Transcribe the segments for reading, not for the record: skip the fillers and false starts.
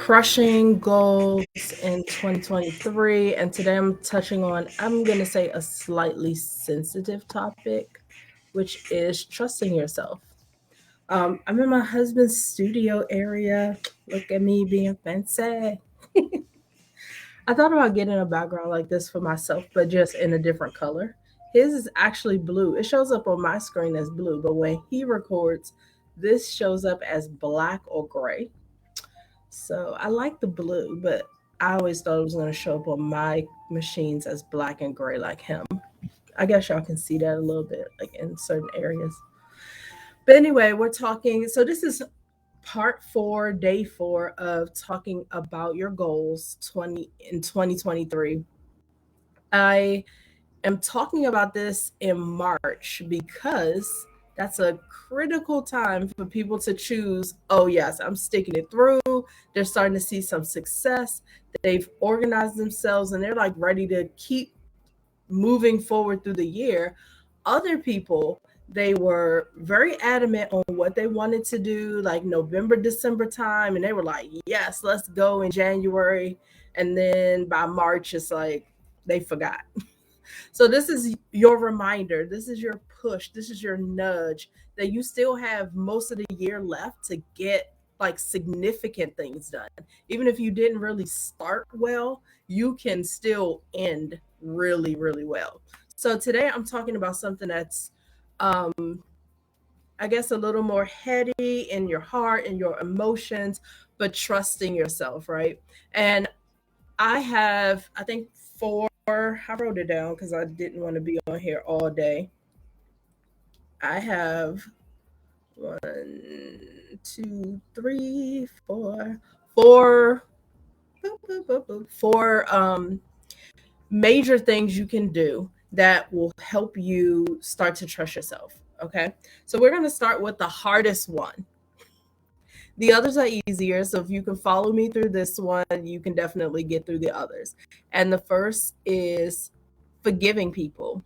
crushing goals in 2023. And today I'm touching on, I'm going to say, a slightly sensitive topic, which is trusting yourself. I'm in my husband's studio area. Look at me being fancy. I thought about getting a background like this for myself, but just in a different color. His is actually blue. It shows up on my screen as blue, but when he records, this shows up as black or gray. So I like the blue, but I always thought it was going to show up on my machines as black and gray like him. I guess y'all can see that a little bit, like in certain areas. But anyway, we're talking. So this is part four, day four of talking about your goals 2023. I am talking about this in March because that's a critical time for people to choose, oh, yes, I'm sticking it through. They're starting to see some success. They've organized themselves and they're like ready to keep moving forward through the year. Other people, they were very adamant on what they wanted to do, like November, December time. And they were like, yes, let's go in January. And then by March, it's like they forgot. So this is your reminder. This is your push. This is your nudge that you still have most of the year left to get like significant things done. Even if you didn't really start well, you can still end really, really well. So today I'm talking about something that's I guess a little more heady in your heart and your emotions, but trusting yourself, right? And I have, I think, four. I wrote it down because I didn't want to be on here all day. I have one, two, three, four, four major things you can do that will help you start to trust yourself. Okay. So we're going to start with the hardest one. The others are easier. So if you can follow me through this one, you can definitely get through the others. And the first is forgiving people.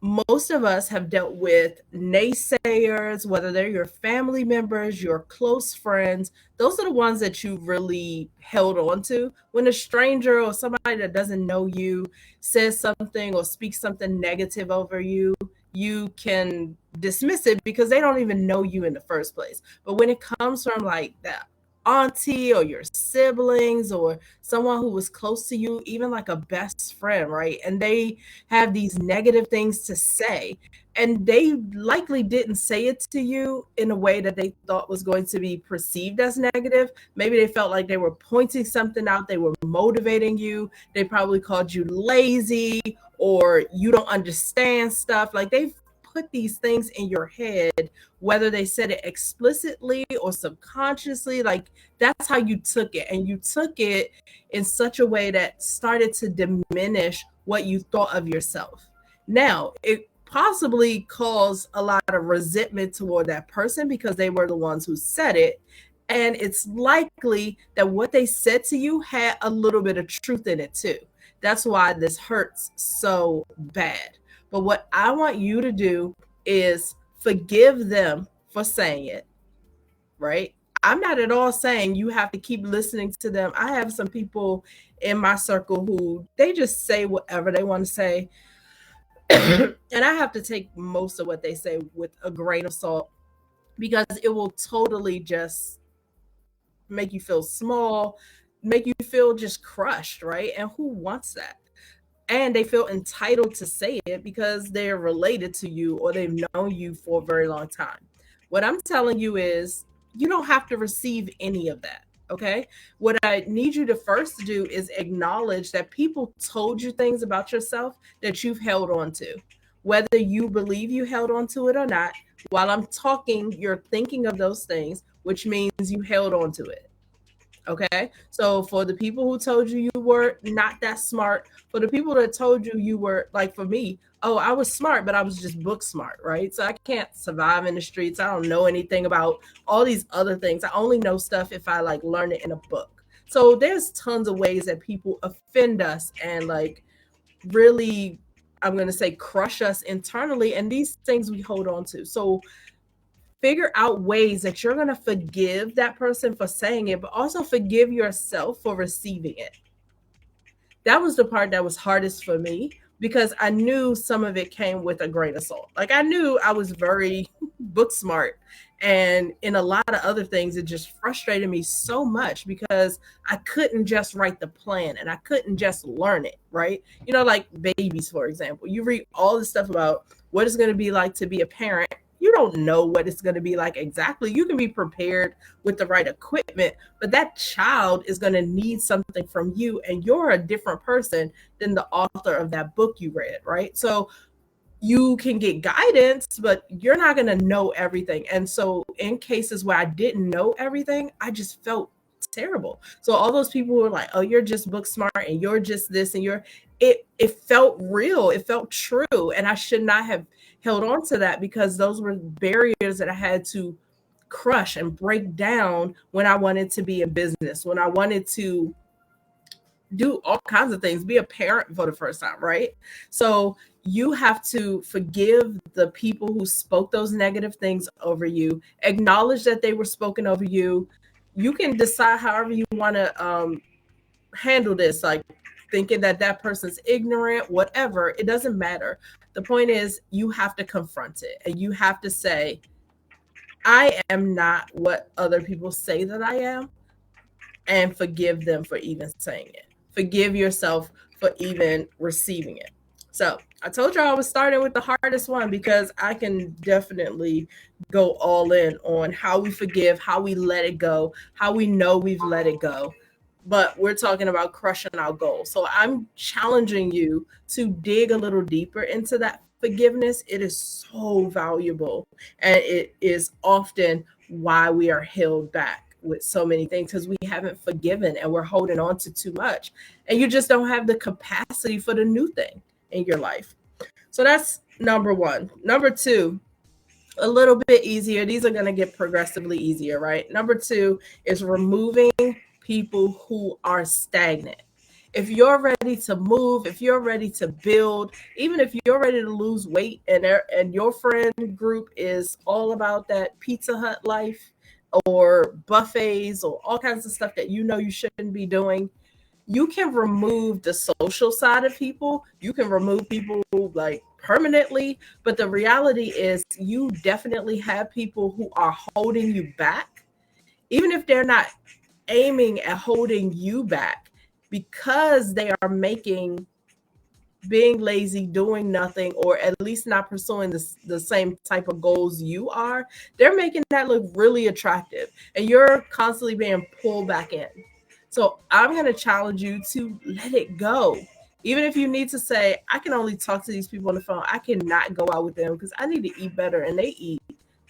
Most of us have dealt with naysayers, whether they're your family members, your close friends. Those are the ones that you really held on to. When a stranger or somebody that doesn't know you says something or speaks something negative over you, you can dismiss it because they don't even know you in the first place. But when it comes from like that auntie or your siblings or someone who was close to you, even like a best friend, right? And they have these negative things to say, and they likely didn't say it to you in a way that they thought was going to be perceived as negative. Maybe they felt like they were pointing something out, they were motivating you. They probably called you lazy or you don't understand stuff. Like they've put these things in your head, whether they said it explicitly or subconsciously. Like that's how you took it, and you took it in such a way that started to diminish what you thought of yourself. Now, it possibly caused a lot of resentment toward that person because they were the ones who said it. And it's likely that what they said to you had a little bit of truth in it too. That's why this hurts so bad. But what I want you to do is forgive them for saying it, right? I'm not at all saying you have to keep listening to them. I have some people in my circle who they just say whatever they want to say. And I have to take most of what they say with a grain of salt because it will totally just make you feel small, make you feel just crushed, right? And who wants that? And they feel entitled to say it because they're related to you or they've known you for a very long time. What I'm telling you is you don't have to receive any of that. Okay. What I need you to first do is acknowledge that people told you things about yourself that you've held on to. Whether you believe you held on to it or not, while I'm talking, you're thinking of those things, which means you held on to it. Okay. So for the people who told you you were not that smart, for the people that told you you were, like for me, oh, I was smart, but I was just book smart, right? So I can't survive in the streets. I don't know anything about all these other things. I only know stuff if I like learn it in a book. So there's tons of ways that people offend us and like really, I'm going to say, crush us internally. And these things we hold on to. So figure out ways that you're going to forgive that person for saying it, but also forgive yourself for receiving it. That was the part that was hardest for me because I knew some of it came with a grain of salt. Like I knew I was very book smart, and in a lot of other things it just frustrated me so much because I couldn't just write the plan and I couldn't just learn it, right? You know, like babies, for example. You read all this stuff about what it's going to be like to be a parent. You don't know what it's going to be like exactly. You can be prepared with the right equipment, but that child is going to need something from you, and you're a different person than the author of that book you read, right? So you can get guidance, but you're not going to know everything. And so in cases where I didn't know everything, I just felt terrible. So all those people were like, oh, you're just book smart and you're just this and you're it felt real, it felt true, and I should not have held on to that because those were barriers that I had to crush and break down when I wanted to be in business, when I wanted to do all kinds of things, be a parent for the first time, right? So you have to forgive the people who spoke those negative things over you, acknowledge that they were spoken over you. You can decide however you want to handle this, like thinking that that person's ignorant, whatever, it doesn't matter. The point is, you have to confront it and you have to say, I am not what other people say that I am, and forgive them for even saying it. Forgive yourself for even receiving it. So I told you I was starting with the hardest one because I can definitely go all in on how we forgive, how we let it go, how we know we've let it go. But we're talking about crushing our goals. So I'm challenging you to dig a little deeper into that forgiveness. It is so valuable, and it is often why we are held back with so many things because we haven't forgiven and we're holding on to too much, and you just don't have the capacity for the new thing in your life. So that's number one. Number two, a little bit easier. These are going to get progressively easier, right? Number two is removing people who are stagnant. If you're ready to move, if you're ready to build, even if you're ready to lose weight and your friend group is all about that Pizza Hut life or buffets or all kinds of stuff that you know you shouldn't be doing, you can remove the social side of people. You can remove people like permanently, but the reality is you definitely have people who are holding you back, even if they're not aiming at holding you back, because they are making being lazy, doing nothing, or at least not pursuing the same type of goals you are. They're making that look really attractive, and you're constantly being pulled back in. So I'm going to challenge you to let it go. Even if you need to say, I can only talk to these people on the phone, I cannot go out with them because I need to eat better, and they eat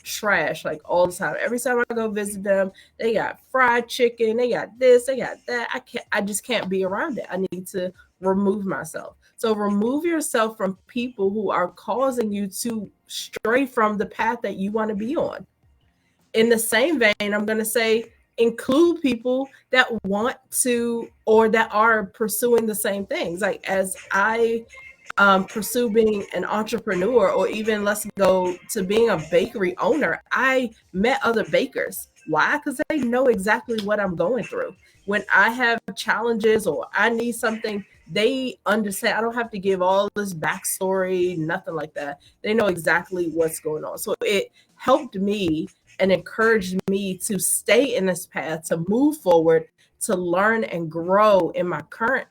trash like all the time. Every time I go visit them, they got fried chicken, they got this, they got that. I just can't be around it. I need to remove myself. So remove yourself from people who are causing you to stray from the path that you want to be on. In the same vein, I'm going to say include people that want to or that are pursuing the same things. Like as I pursue being an entrepreneur, or even let's go to being a bakery owner, I met other bakers. Why? Because they know exactly what I'm going through. When I have challenges or I need something, they understand. I don't have to give all this backstory, nothing like that. They know exactly what's going on. So it helped me and encouraged me to stay in this path, to move forward, to learn and grow in my current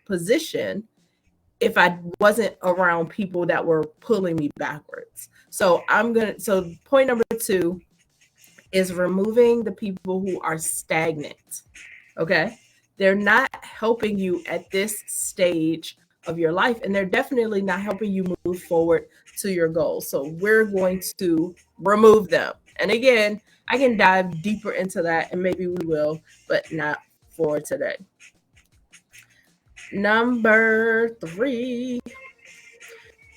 position if I wasn't around people that were pulling me backwards. So point number two is removing the people who are stagnant. Okay. They're not helping you at this stage of your life, and they're definitely not helping you move forward to your goals. So we're going to remove them. And again, I can dive deeper into that, and maybe we will, but not for today. Number three.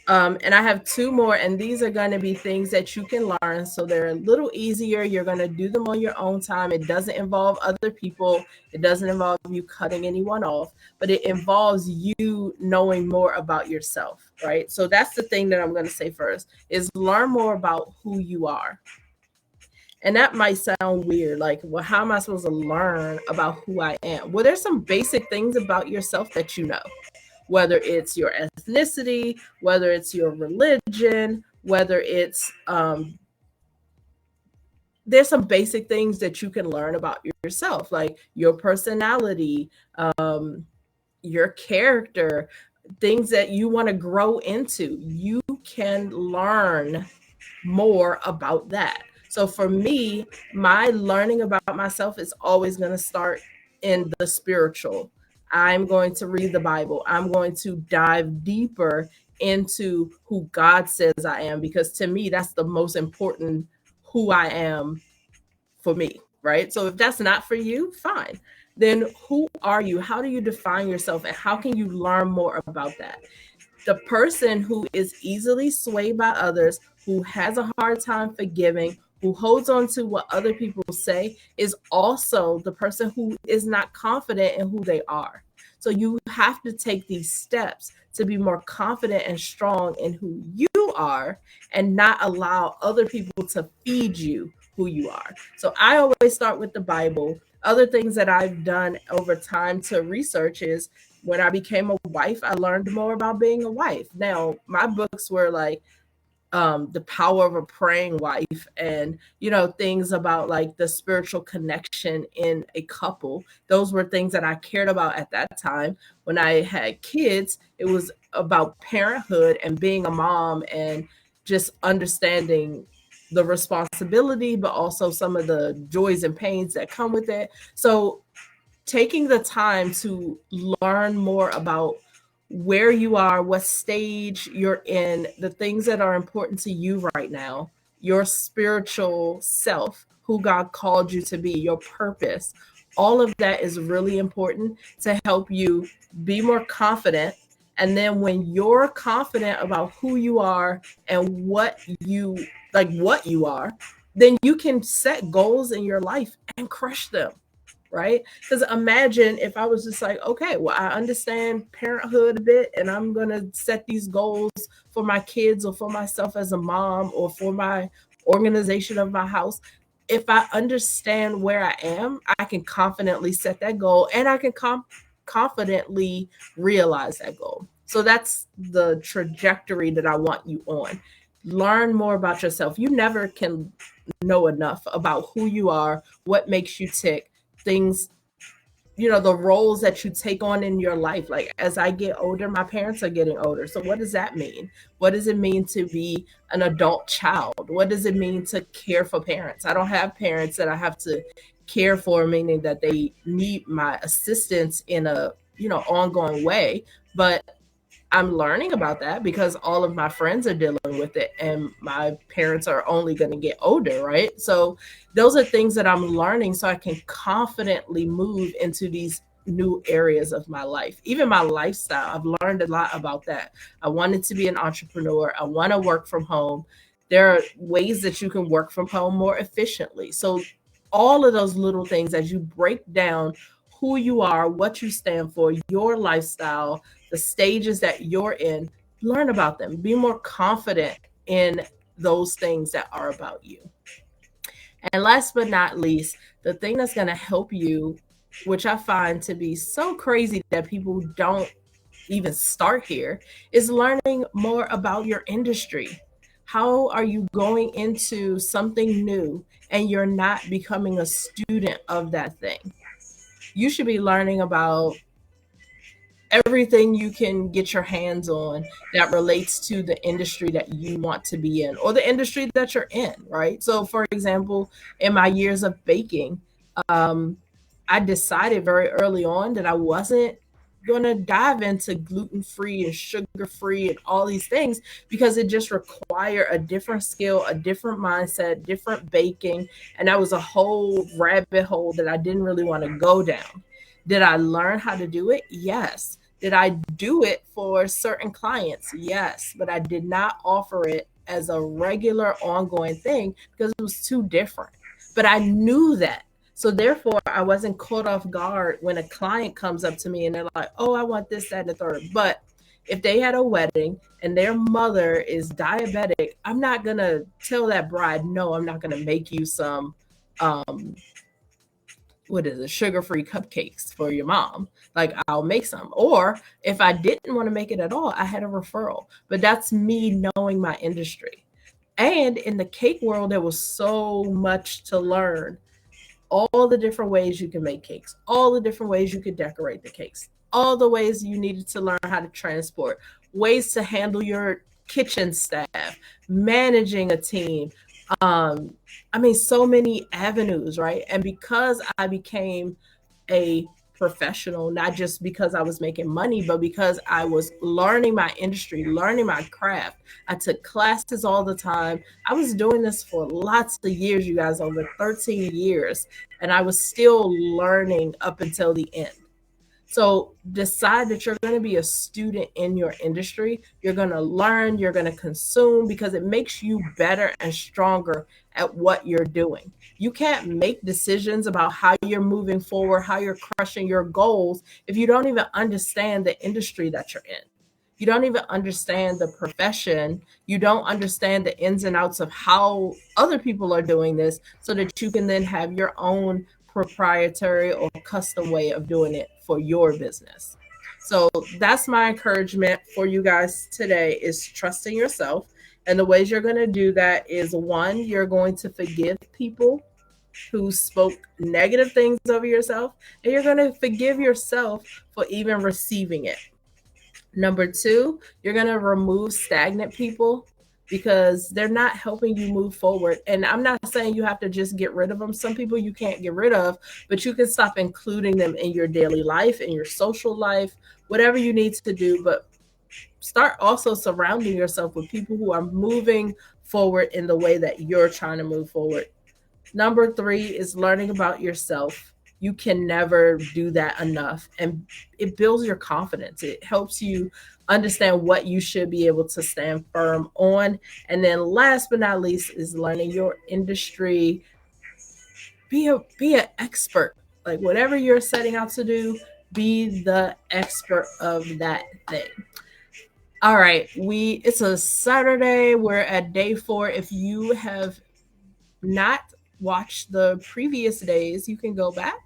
And I have two more, and these are going to be things that you can learn. So they're a little easier. You're going to do them on your own time. It doesn't involve other people. It doesn't involve you cutting anyone off, but it involves you knowing more about yourself, right? So that's the thing that I'm going to say first is learn more about who you are. And that might sound weird. Like, well, how am I supposed to learn about who I am? Well, there's some basic things about yourself that you know, whether it's your ethnicity, whether it's your religion, whether it's there's some basic things that you can learn about yourself, like your personality, your character, things that you want to grow into. You can learn more about that. So for me, my learning about myself is always going to start in the spiritual. I'm going to read the Bible. I'm going to dive deeper into who God says I am, because to me, that's the most important who I am for me, right? So if that's not for you, fine. Then who are you? How do you define yourself? And how can you learn more about that? The person who is easily swayed by others, who has a hard time forgiving, who holds on to what other people say, is also the person who is not confident in who they are. So you have to take these steps to be more confident and strong in who you are, and not allow other people to feed you who you are. So I always start with the Bible. Other things that I've done over time to research is, when I became a wife, I learned more about being a wife. Now, my books were like The Power of a Praying Wife, and things about like the spiritual connection in a couple. Those were things that I cared about at that time. When I had kids, it was about parenthood and being a mom, and just understanding the responsibility, but also some of the joys and pains that come with it. So taking the time to learn more about where you are, what stage you're in, the things that are important to you right now, your spiritual self, who God called you to be, your purpose. All of that is really important to help you be more confident. And then when you're confident about who you are and what you are, then you can set goals in your life and crush them, right? Because imagine if I was just like, okay, well, I understand parenthood a bit, and I'm going to set these goals for my kids, or for myself as a mom, or for my organization of my house. If I understand where I am, I can confidently set that goal, and I can confidently realize that goal. So that's the trajectory that I want you on. Learn more about yourself. You never can know enough about who you are, what makes you tick, things, the roles that you take on in your life. Like, as I get older, my parents are getting older. So what does that mean? What does it mean to be an adult child? What does it mean to care for parents? I don't have parents that I have to care for, meaning that they need my assistance in a, ongoing way. But I'm learning about that because all of my friends are dealing with it, and my parents are only going to get older, right? So those are things that I'm learning so I can confidently move into these new areas of my life. Even my lifestyle, I've learned a lot about that. I wanted to be an entrepreneur. I want to work from home. There are ways that you can work from home more efficiently. So all of those little things, as you break down who you are, what you stand for, your lifestyle, the stages that you're in, learn about them. Be more confident in those things that are about you. And last but not least, the thing that's going to help you, which I find to be so crazy that people don't even start here, is learning more about your industry. How are you going into something new and you're not becoming a student of that thing? You should be learning about everything you can get your hands on that relates to the industry that you want to be in, or the industry that you're in, right? So, for example, in my years of baking, um, I decided very early on that I wasn't going to dive into gluten free and sugar free and all these things, because it just required a different skill, a different mindset, different baking. And that was a whole rabbit hole that I didn't really want to go down. Did I learn how to do it? Yes. Did I do it for certain clients? Yes, but I did not offer it as a regular ongoing thing because it was too different. But I knew that. So therefore, I wasn't caught off guard when a client comes up to me and they're like, oh, I want this, that, and the third. But If they had a wedding and their mother is diabetic, I'm not going to tell that bride, no, I'm not going to make you some um what is it, sugar-free cupcakes for your mom. Like, I'll make some. Or if I didn't want to make it at all, I had a referral. But that's me knowing my industry. And in the cake world, there was so much to learn. All the different ways you can make cakes, all the different ways you could decorate the cakes, all the ways you needed to learn how to transport, ways to handle your kitchen staff, managing a team. Um, I mean, so many avenues, right? And because I became a professional, not just because I was making money, but because I was learning my industry, learning my craft. I took classes all the time. I was doing this for lots of years, you guys, over 13 years, and I was still learning up until the end. So decide that you're going to be a student in your industry. You're going to learn, you're going to consume, because it makes you better and stronger at what you're doing. You can't make decisions about how you're moving forward, how you're crushing your goals, if you don't even understand the industry that you're in. You don't even understand the profession. You don't understand the ins and outs of how other people are doing this, so that you can then have your own proprietary or custom way of doing it for your business. So that's my encouragement for you guys today, is trusting yourself. And the ways you're going to do that is, one, you're going to forgive people who spoke negative things over yourself, and you're going to forgive yourself for even receiving it. Number two, you're going to remove stagnant people, because they're not helping you move forward. And I'm not saying you have to just get rid of them. Some people you can't get rid of, but you can stop including them in your daily life, in your social life, whatever you need to do. But start also surrounding yourself with people who are moving forward in the way that you're trying to move forward. Number three is learning about yourself. You can never do that enough. And it builds your confidence. It helps you understand what you should be able to stand firm on. And then last but not least is learning your industry. Be an expert. Like, whatever you're setting out to do, be the expert of that thing. All right, it's a Saturday. We're at day 4. If you have not watched the previous days, you can go back.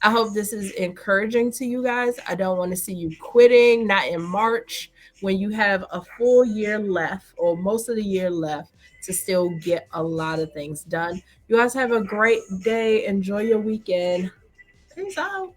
I hope this is encouraging to you guys. I don't want to see you quitting, not in March, when you have a full year left, or most of the year left, to still get a lot of things done. You guys have a great day. Enjoy your weekend. Peace out.